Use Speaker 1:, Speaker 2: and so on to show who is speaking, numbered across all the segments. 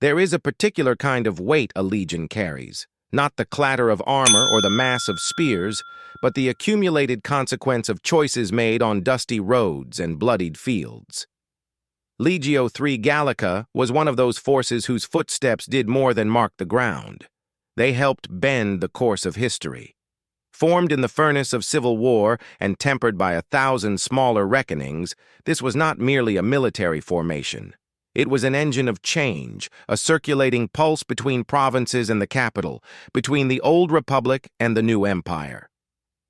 Speaker 1: There is a particular kind of weight a legion carries, not the clatter of armor or the mass of spears, but the accumulated consequence of choices made on dusty roads and bloodied fields. Legio III Gallica was one of those forces whose footsteps did more than mark the ground. They helped bend the course of history. Formed in the furnace of civil war and tempered by 1,000 smaller reckonings, this was not merely a military formation. It was an engine of change, a circulating pulse between provinces and the capital, between the old republic and the new empire.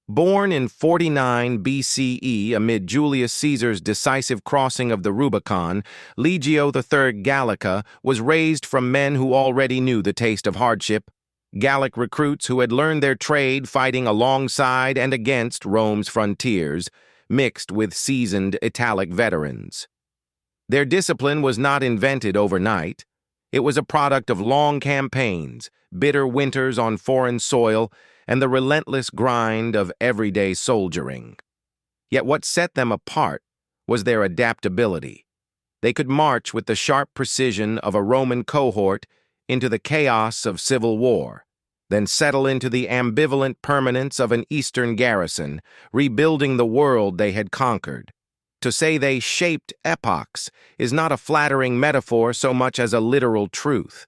Speaker 1: Born in 49 BCE amid Julius Caesar's decisive crossing of the Rubicon, Legio III Gallica was raised from men who already knew the taste of hardship, Gallic recruits who had learned their trade fighting alongside and against Rome's frontiers, mixed with seasoned Italic veterans. Their discipline was not invented overnight. It was a product of long campaigns, bitter winters on foreign soil, and the relentless grind of everyday soldiering. Yet what set them apart was their adaptability. They could march with the sharp precision of a Roman cohort into the chaos of civil war, then settle into the ambivalent permanence of an Eastern garrison, rebuilding the world they had conquered. To say they shaped epochs is not a flattering metaphor so much as a literal truth.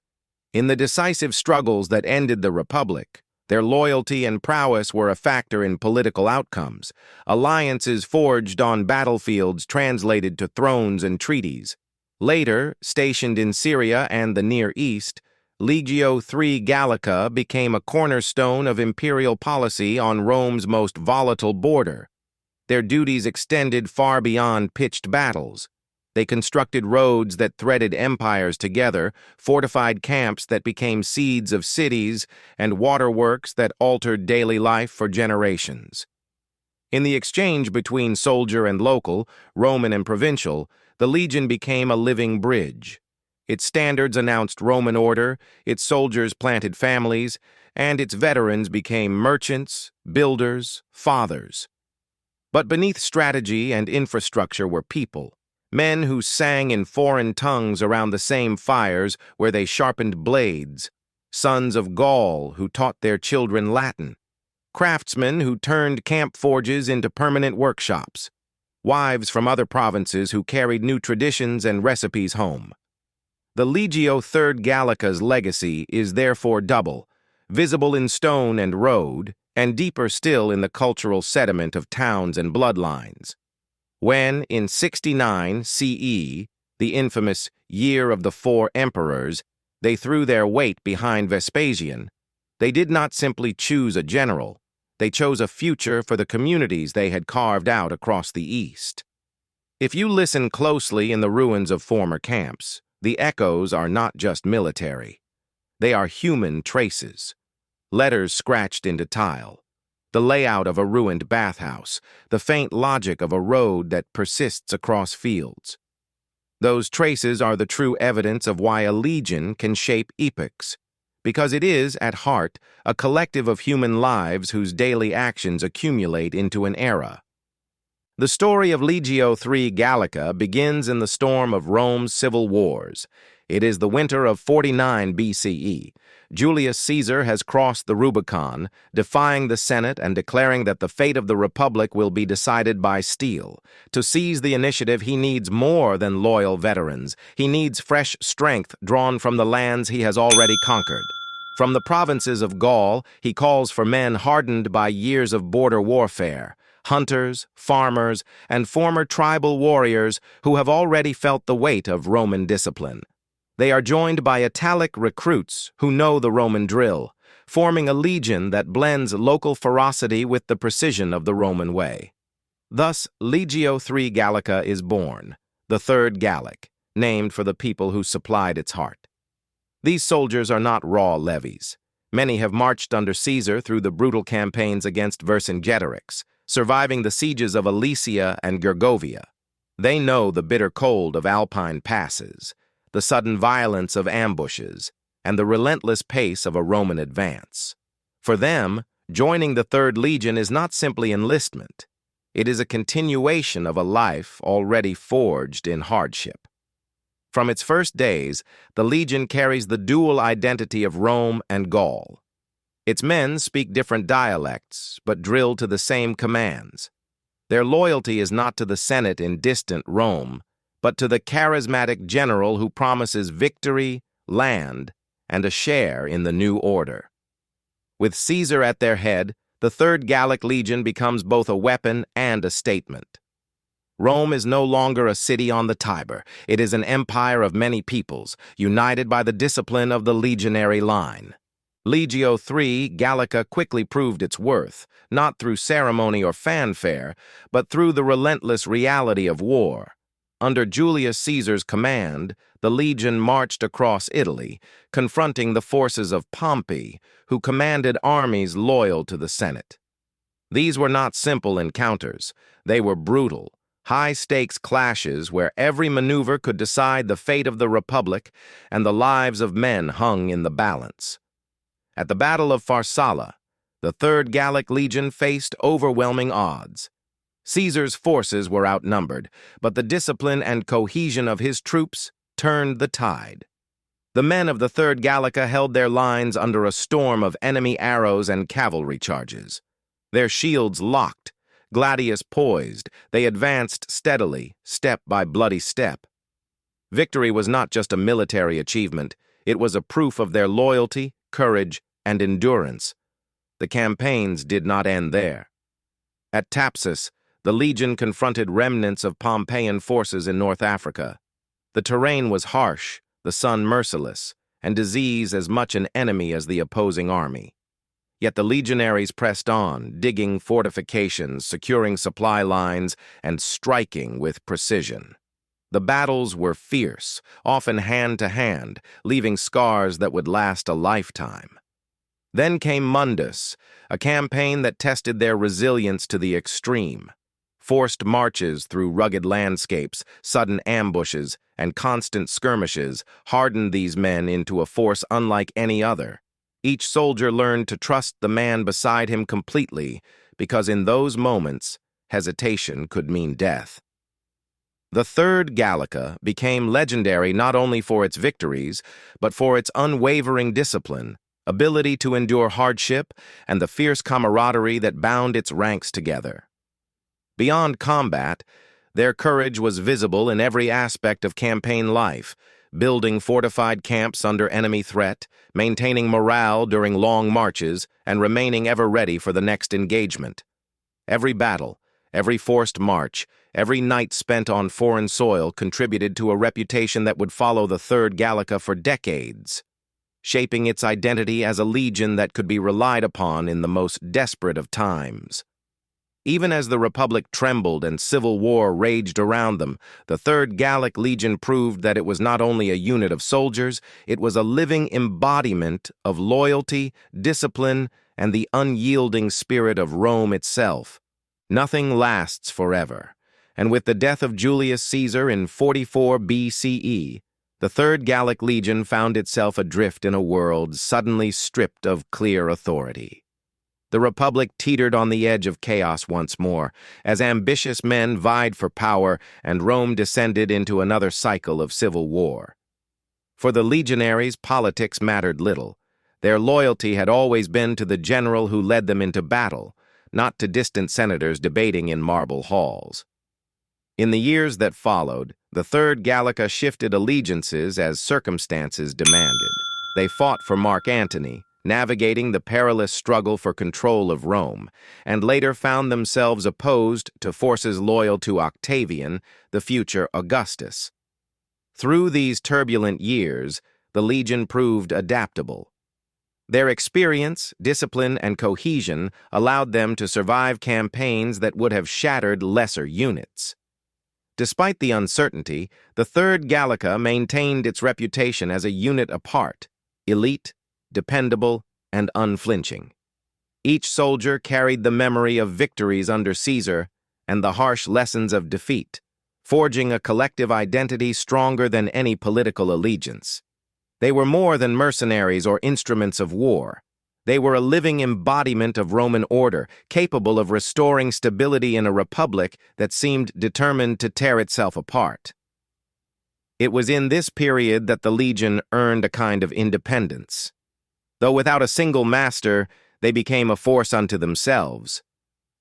Speaker 1: In the decisive struggles that ended the Republic, their loyalty and prowess were a factor in political outcomes. Alliances forged on battlefields translated to thrones and treaties. Later, stationed in Syria and the Near East, Legio III Gallica became a cornerstone of imperial policy on Rome's most volatile border. Their duties extended far beyond pitched battles. They constructed roads that threaded empires together, fortified camps that became seeds of cities, and waterworks that altered daily life for generations. In the exchange between soldier and local, Roman and provincial, the legion became a living bridge. Its standards announced Roman order, its soldiers planted families, and its veterans became merchants, builders, fathers. But beneath strategy and infrastructure were people, men who sang in foreign tongues around the same fires where they sharpened blades, sons of Gaul who taught their children Latin, craftsmen who turned camp forges into permanent workshops, wives from other provinces who carried new traditions and recipes home. The Legio III Gallica's legacy is therefore double, visible in stone and road, and deeper still in the cultural sediment of towns and bloodlines. When, in 69 CE, the infamous Year of the Four Emperors, they threw their weight behind Vespasian, they did not simply choose a general, they chose a future for the communities they had carved out across the East. If you listen closely in the ruins of former camps, the echoes are not just military. They are human traces. Letters scratched into tile, the layout of a ruined bathhouse, the faint logic of a road that persists across fields. Those traces are the true evidence of why a legion can shape epochs, because it is, at heart, a collective of human lives whose daily actions accumulate into an era. The story of Legio III Gallica begins in the storm of Rome's civil wars. It is the winter of 49 BCE. Julius Caesar has crossed the Rubicon, defying the Senate and declaring that the fate of the Republic will be decided by steel. To seize the initiative, he needs more than loyal veterans. He needs fresh strength drawn from the lands he has already conquered. From the provinces of Gaul, he calls for men hardened by years of border warfare, hunters, farmers, and former tribal warriors who have already felt the weight of Roman discipline. They are joined by Italic recruits who know the Roman drill, forming a legion that blends local ferocity with the precision of the Roman way. Thus, Legio III Gallica is born, the Third Gallic, named for the people who supplied its heart. These soldiers are not raw levies. Many have marched under Caesar through the brutal campaigns against Vercingetorix, surviving the sieges of Alesia and Gergovia. They know the bitter cold of alpine passes, the sudden violence of ambushes, and the relentless pace of a Roman advance. For them, joining the Third Legion is not simply enlistment. It is a continuation of a life already forged in hardship. From its first days, the Legion carries the dual identity of Rome and Gaul. Its men speak different dialects, but drill to the same commands. Their loyalty is not to the Senate in distant Rome, but to the charismatic general who promises victory, land, and a share in the new order. With Caesar at their head, the Third Gallic Legion becomes both a weapon and a statement. Rome is no longer a city on the Tiber. It is an empire of many peoples, united by the discipline of the legionary line. Legio III Gallica quickly proved its worth, not through ceremony or fanfare, but through the relentless reality of war. Under Julius Caesar's command, the legion marched across Italy, confronting the forces of Pompey, who commanded armies loyal to the Senate. These were not simple encounters. They were brutal, high-stakes clashes where every maneuver could decide the fate of the Republic and the lives of men hung in the balance. At the Battle of Pharsala, the Third Gallic Legion faced overwhelming odds. Caesar's forces were outnumbered, but the discipline and cohesion of his troops turned the tide. The men of the Third Gallica held their lines under a storm of enemy arrows and cavalry charges. Their shields locked, gladius poised, they advanced steadily, step by bloody step. Victory was not just a military achievement, it was a proof of their loyalty, courage, and endurance. The campaigns did not end there. At Thapsus, the legion confronted remnants of Pompeian forces in North Africa. The terrain was harsh, the sun merciless, and disease as much an enemy as the opposing army. Yet the legionaries pressed on, digging fortifications, securing supply lines, and striking with precision. The battles were fierce, often hand-to-hand, leaving scars that would last a lifetime. Then came Mundus, a campaign that tested their resilience to the extreme. Forced marches through rugged landscapes, sudden ambushes, and constant skirmishes hardened these men into a force unlike any other. Each soldier learned to trust the man beside him completely, because in those moments, hesitation could mean death. The Third Gallica became legendary not only for its victories, but for its unwavering discipline, ability to endure hardship, and the fierce camaraderie that bound its ranks together. Beyond combat, their courage was visible in every aspect of campaign life, building fortified camps under enemy threat, maintaining morale during long marches, and remaining ever ready for the next engagement. Every battle, every forced march, every night spent on foreign soil contributed to a reputation that would follow the Third Gallica for decades, shaping its identity as a legion that could be relied upon in the most desperate of times. Even as the Republic trembled and civil war raged around them, the Third Gallic Legion proved that it was not only a unit of soldiers, it was a living embodiment of loyalty, discipline, and the unyielding spirit of Rome itself. Nothing lasts forever, and with the death of Julius Caesar in 44 BCE, the Third Gallic Legion found itself adrift in a world suddenly stripped of clear authority. The Republic teetered on the edge of chaos once more, as ambitious men vied for power and Rome descended into another cycle of civil war. For the legionaries, politics mattered little. Their loyalty had always been to the general who led them into battle, not to distant senators debating in marble halls. In the years that followed, the Third Gallica shifted allegiances as circumstances demanded. They fought for Mark Antony, navigating the perilous struggle for control of Rome, and later found themselves opposed to forces loyal to Octavian, the future Augustus. Through these turbulent years, the legion proved adaptable. Their experience, discipline, and cohesion allowed them to survive campaigns that would have shattered lesser units. Despite the uncertainty, the Third Gallica maintained its reputation as a unit apart, elite, dependable, and unflinching. Each soldier carried the memory of victories under Caesar and the harsh lessons of defeat, forging a collective identity stronger than any political allegiance. They were more than mercenaries or instruments of war. They were a living embodiment of Roman order, capable of restoring stability in a republic that seemed determined to tear itself apart. It was in this period that the legion earned a kind of independence. Though without a single master, they became a force unto themselves,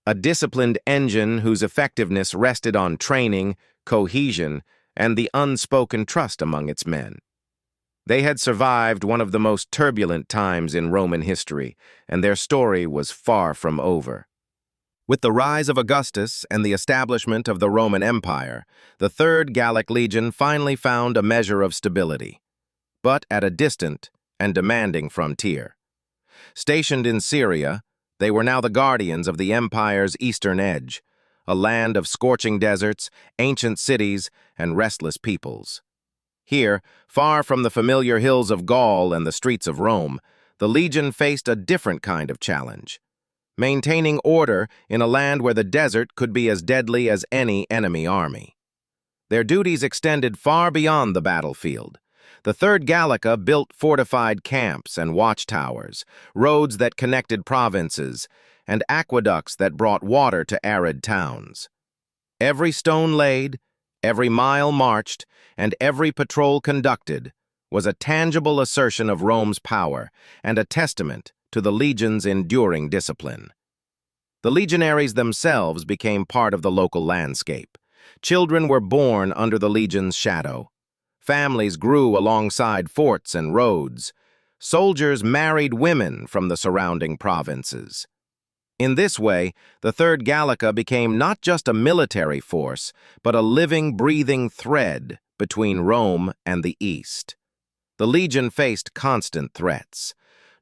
Speaker 1: a disciplined engine whose effectiveness rested on training, cohesion, and the unspoken trust among its men. They had survived one of the most turbulent times in Roman history, and their story was far from over. With the rise of Augustus and the establishment of the Roman Empire, the Third Gallic Legion finally found a measure of stability, but at a distant and demanding frontier. Stationed in Syria, they were now the guardians of the empire's eastern edge, a land of scorching deserts, ancient cities, and restless peoples. Here, far from the familiar hills of Gaul and the streets of Rome, the legion faced a different kind of challenge, maintaining order in a land where the desert could be as deadly as any enemy army. Their duties extended far beyond the battlefield. The Third Gallica built fortified camps and watchtowers, roads that connected provinces, and aqueducts that brought water to arid towns. Every stone laid, every mile marched, and every patrol conducted was a tangible assertion of Rome's power and a testament to the legion's enduring discipline. The legionaries themselves became part of the local landscape. Children were born under the legion's shadow. Families grew alongside forts and roads. Soldiers married women from the surrounding provinces. In this way, the Third Gallica became not just a military force, but a living, breathing thread between Rome and the East. The legion faced constant threats.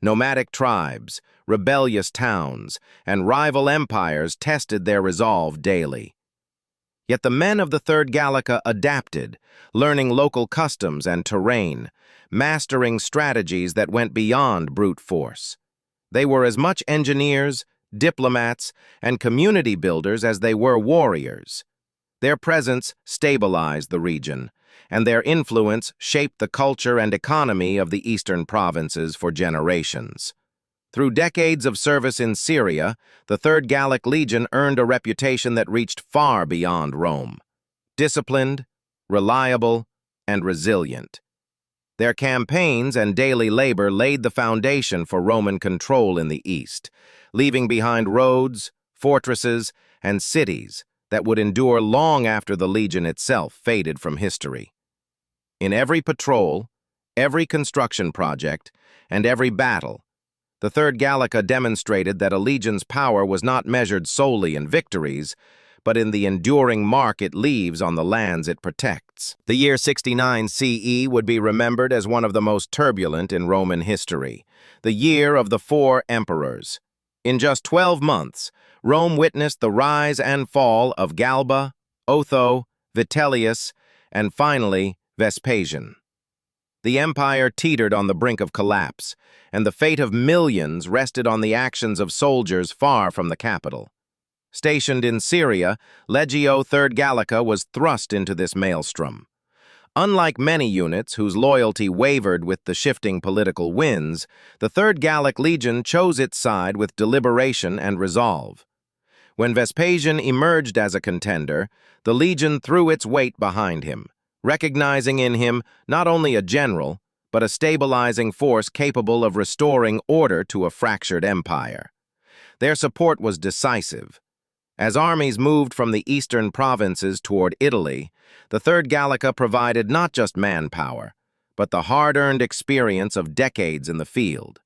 Speaker 1: Nomadic tribes, rebellious towns, and rival empires tested their resolve daily. Yet the men of the Third Gallica adapted, learning local customs and terrain, mastering strategies that went beyond brute force. They were as much engineers, diplomats, and community builders as they were warriors. Their presence stabilized the region, and their influence shaped the culture and economy of the eastern provinces for generations. Through decades of service in Syria, the Third Gallic Legion earned a reputation that reached far beyond Rome. Disciplined, reliable, and resilient. Their campaigns and daily labor laid the foundation for Roman control in the East, leaving behind roads, fortresses, and cities that would endure long after the legion itself faded from history. In every patrol, every construction project, and every battle, the Third Gallica demonstrated that a legion's power was not measured solely in victories, but in the enduring mark it leaves on the lands it protects. The year 69 CE would be remembered as one of the most turbulent in Roman history, the year of the 4 emperors. In just 12 months, Rome witnessed the rise and fall of Galba, Otho, Vitellius, and finally Vespasian. The empire teetered on the brink of collapse, and the fate of millions rested on the actions of soldiers far from the capital. Stationed in Syria, Legio III Gallica was thrust into this maelstrom. Unlike many units whose loyalty wavered with the shifting political winds, the Third Gallic Legion chose its side with deliberation and resolve. When Vespasian emerged as a contender, the legion threw its weight behind him, recognizing in him not only a general, but a stabilizing force capable of restoring order to a fractured empire. Their support was decisive. As armies moved from the eastern provinces toward Italy, the Third Gallica provided not just manpower, but the hard-earned experience of decades in the field.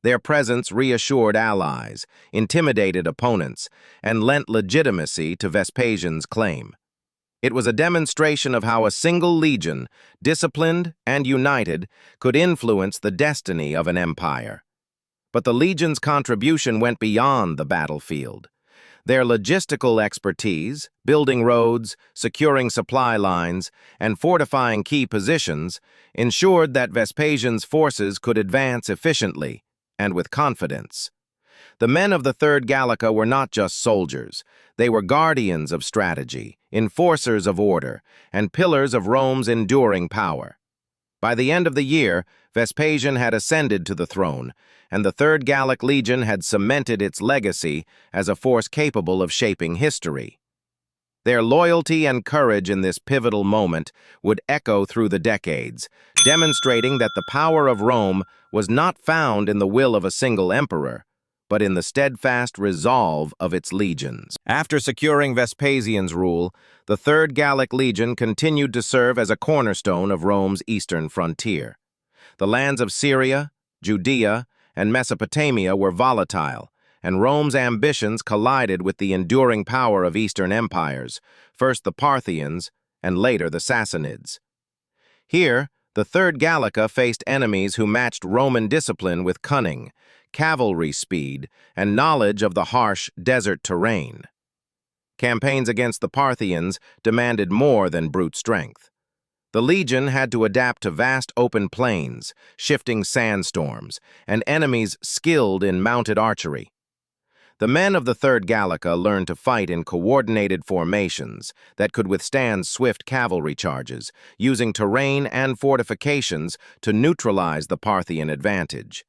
Speaker 1: Their presence reassured allies, intimidated opponents, and lent legitimacy to Vespasian's claim. It was a demonstration of how a single legion, disciplined and united, could influence the destiny of an empire. But the legion's contribution went beyond the battlefield. Their logistical expertise, building roads, securing supply lines, and fortifying key positions, ensured that Vespasian's forces could advance efficiently and with confidence. The men of the Third Gallica were not just soldiers. They were guardians of strategy, enforcers of order, and pillars of Rome's enduring power. By the end of the year, Vespasian had ascended to the throne, and the Third Gallic Legion had cemented its legacy as a force capable of shaping history. Their loyalty and courage in this pivotal moment would echo through the decades, demonstrating that the power of Rome was not found in the will of a single emperor, but in the steadfast resolve of its legions. After securing Vespasian's rule, the Third Gallic Legion continued to serve as a cornerstone of Rome's eastern frontier. The lands of Syria, Judea, and Mesopotamia were volatile, and Rome's ambitions collided with the enduring power of Eastern empires, first the Parthians and later the Sassanids. Here, the Third Gallica faced enemies who matched Roman discipline with cunning, cavalry speed, and knowledge of the harsh desert terrain. Campaigns against the Parthians demanded more than brute strength. The legion had to adapt to vast open plains, shifting sandstorms, and enemies skilled in mounted archery. The men of the Third Gallica learned to fight in coordinated formations that could withstand swift cavalry charges, using terrain and fortifications to neutralize the Parthian advantage.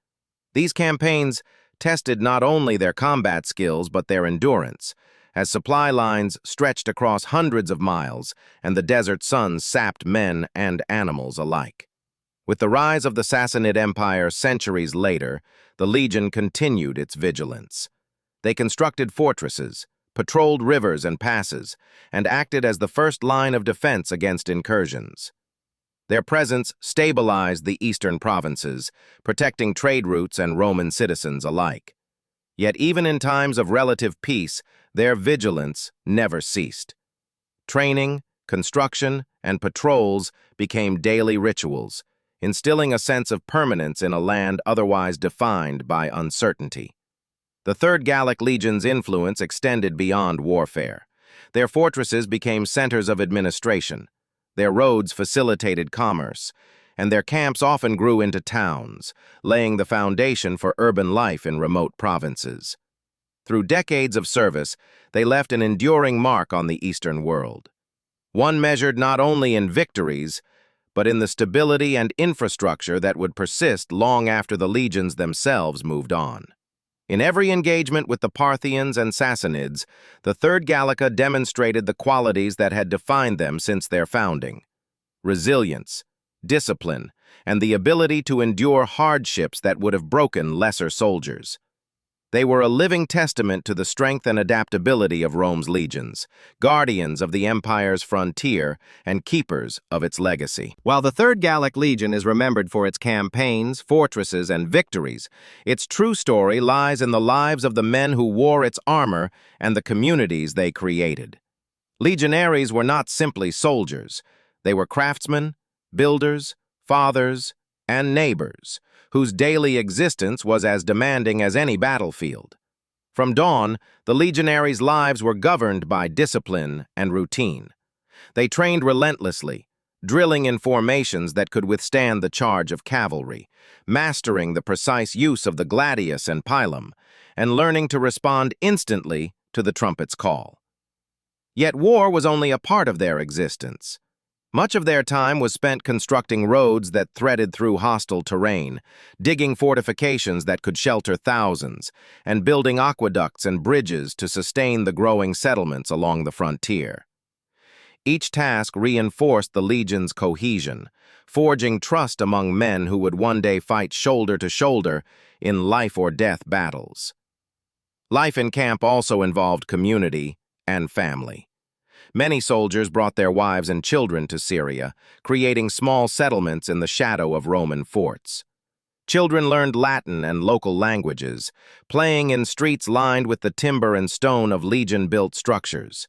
Speaker 1: These campaigns tested not only their combat skills but their endurance, as supply lines stretched across hundreds of miles and the desert sun sapped men and animals alike. With the rise of the Sassanid Empire centuries later, the legion continued its vigilance. They constructed fortresses, patrolled rivers and passes, and acted as the first line of defense against incursions. Their presence stabilized the eastern provinces, protecting trade routes and Roman citizens alike. Yet even in times of relative peace, their vigilance never ceased. Training, construction, and patrols became daily rituals, instilling a sense of permanence in a land otherwise defined by uncertainty. The Third Gallic Legion's influence extended beyond warfare. Their fortresses became centers of administration, their roads facilitated commerce, and their camps often grew into towns, laying the foundation for urban life in remote provinces. Through decades of service, they left an enduring mark on the Eastern world. One measured not only in victories, but in the stability and infrastructure that would persist long after the legions themselves moved on. In every engagement with the Parthians and Sassanids, the Third Gallica demonstrated the qualities that had defined them since their founding: resilience, discipline, and the ability to endure hardships that would have broken lesser soldiers. They were a living testament to the strength and adaptability of Rome's legions, guardians of the empire's frontier and keepers of its legacy. While the Third Gallic Legion is remembered for its campaigns, fortresses, and victories, its true story lies in the lives of the men who wore its armor and the communities they created. Legionaries were not simply soldiers. They were craftsmen, builders, fathers, and neighbors, whose daily existence was as demanding as any battlefield. From dawn, the legionaries' lives were governed by discipline and routine. They trained relentlessly, drilling in formations that could withstand the charge of cavalry, mastering the precise use of the gladius and pilum, and learning to respond instantly to the trumpet's call. Yet war was only a part of their existence. Much of their time was spent constructing roads that threaded through hostile terrain, digging fortifications that could shelter thousands, and building aqueducts and bridges to sustain the growing settlements along the frontier. Each task reinforced the legion's cohesion, forging trust among men who would one day fight shoulder to shoulder in life-or-death battles. Life in camp also involved community and family. Many soldiers brought their wives and children to Syria, creating small settlements in the shadow of Roman forts. Children learned Latin and local languages, playing in streets lined with the timber and stone of legion-built structures.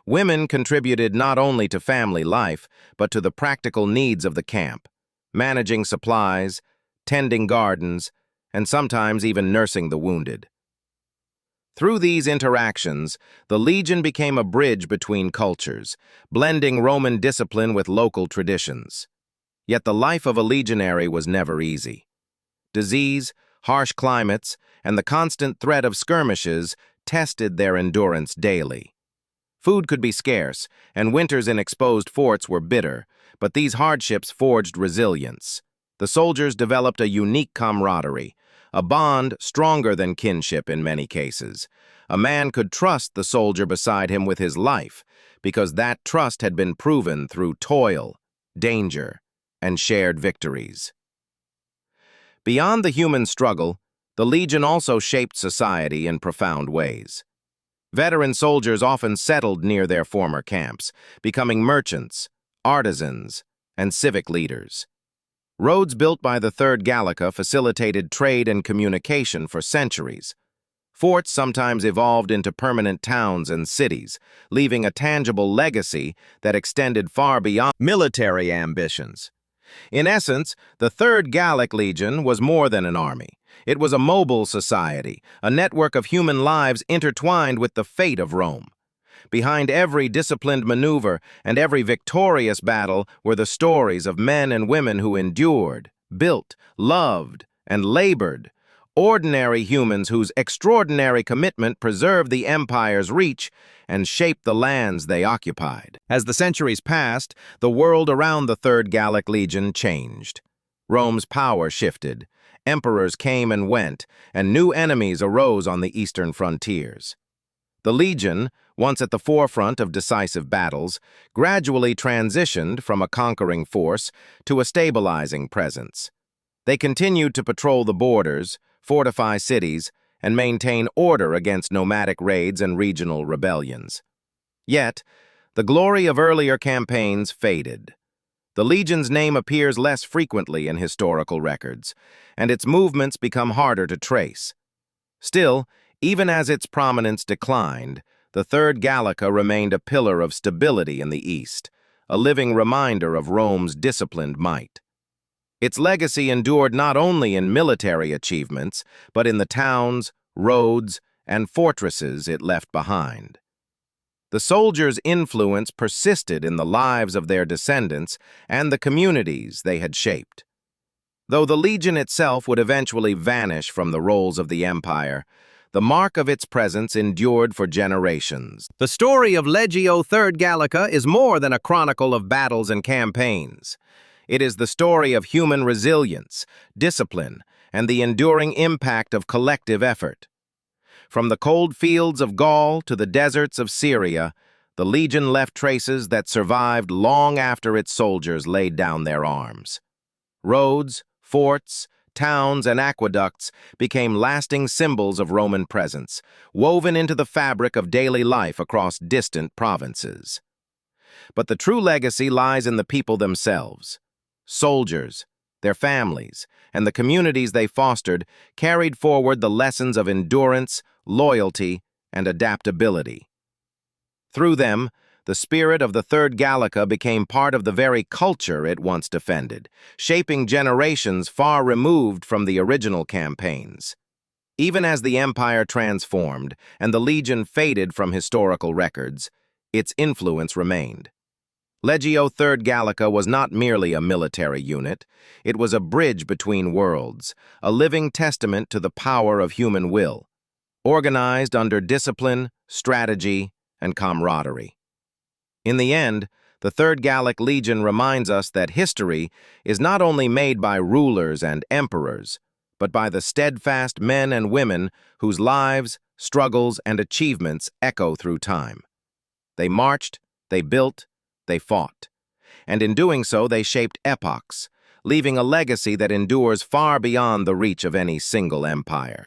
Speaker 1: Women contributed not only to family life, but to the practical needs of the camp, managing supplies, tending gardens, and sometimes even nursing the wounded. Through these interactions, the legion became a bridge between cultures, blending Roman discipline with local traditions. Yet the life of a legionary was never easy. Disease, harsh climates, and the constant threat of skirmishes tested their endurance daily. Food could be scarce, and winters in exposed forts were bitter, but these hardships forged resilience. the soldiers developed a unique camaraderie, a bond stronger than kinship in many cases. A man could trust the soldier beside him with his life, because that trust had been proven through toil, danger, and shared victories. Beyond the human struggle, the Legion also shaped society in profound ways. Veteran soldiers often settled near their former camps, becoming merchants, artisans, and civic leaders. Roads built by the Third Gallica facilitated trade and communication for centuries. Forts sometimes evolved into permanent towns and cities, leaving a tangible legacy that extended far beyond military ambitions. In essence, the Third Gallic Legion was more than an army. It was a mobile society, a network of human lives intertwined with the fate of Rome. Behind every disciplined maneuver and every victorious battle were the stories of men and women who endured, built, loved, and labored. Ordinary humans whose extraordinary commitment preserved the empire's reach and shaped the lands they occupied. As the centuries passed, the world around the Third Gallic Legion changed. Rome's power shifted, emperors came and went, and new enemies arose on the eastern frontiers. The Legion, once at the forefront of decisive battles, gradually transitioned from a conquering force to a stabilizing presence. They continued to patrol the borders, fortify cities, and maintain order against nomadic raids and regional rebellions. Yet, the glory of earlier campaigns faded. The Legion's name appears less frequently in historical records, and its movements become harder to trace. Still, even as its prominence declined, the Third Gallica remained a pillar of stability in the East, a living reminder of Rome's disciplined might. Its legacy endured not only in military achievements, but in the towns, roads, and fortresses it left behind. The soldiers' influence persisted in the lives of their descendants and the communities they had shaped. Though the Legion itself would eventually vanish from the rolls of the empire, the mark of its presence endured for generations. The story of Legio III Gallica is more than a chronicle of battles and campaigns. It is the story of human resilience, discipline, and the enduring impact of collective effort. From the cold fields of Gaul to the deserts of Syria, the Legion left traces that survived long after its soldiers laid down their arms. Roads, forts, towns, and aqueducts became lasting symbols of Roman presence, woven into the fabric of daily life across distant provinces. But the true legacy lies in the people themselves. Soldiers, their families, and the communities they fostered carried forward the lessons of endurance, loyalty, and adaptability. Through them, the spirit of the Third Gallica became part of the very culture it once defended, shaping generations far removed from the original campaigns. Even as the empire transformed and the Legion faded from historical records, its influence remained. Legio III Gallica was not merely a military unit, it was a bridge between worlds, a living testament to the power of human will, organized under discipline, strategy, and camaraderie. In the end, the Third Gallic Legion reminds us that history is not only made by rulers and emperors, but by the steadfast men and women whose lives, struggles, and achievements echo through time. They marched, they built, they fought, and in doing so they shaped epochs, leaving a legacy that endures far beyond the reach of any single empire.